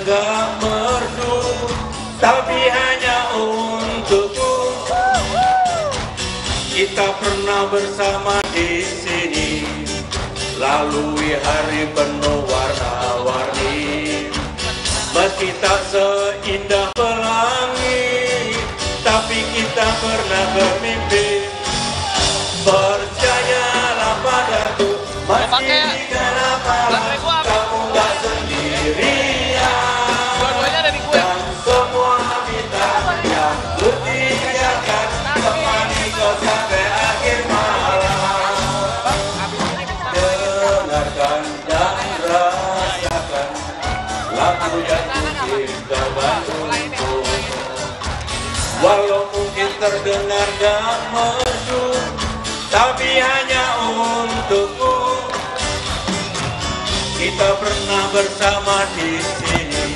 gak merdu, tapi hanya untukku. Kita pernah bersama di sini, lalui hari penuh warna-warni. Meski tak seindah pelangi, tapi kita pernah bermimpi. Percayalah padaku, meski di gelap malam kamu gak sendirian. Dan semua bintang yang kutinggalkan temani kau sampai akhir malam. Dengarkan dan rasakan lagu yang kuciptakan untukmu. Walau mungkin terdengar gak merdu, tapi hanya untukmu. Kita pernah bersama di sini,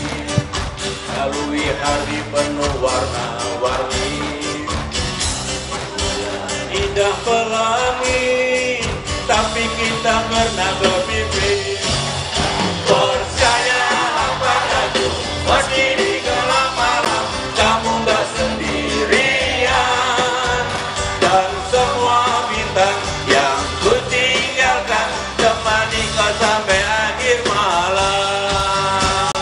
lalui hari penuh warna-warni. Indah pelangi, tapi kita pernah bermimpi. Percayalah padaku, meski di gelap malam kamu gak sendirian. Dan semua bintang yang kutinggalkan temani kau sampai akhir malam.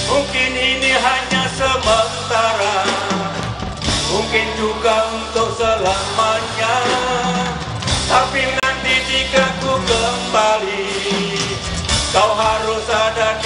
Mungkin ini hanya sementara, mungkin juga untuk selamanya. Tapi nanti jika ku kembali, kau harus ada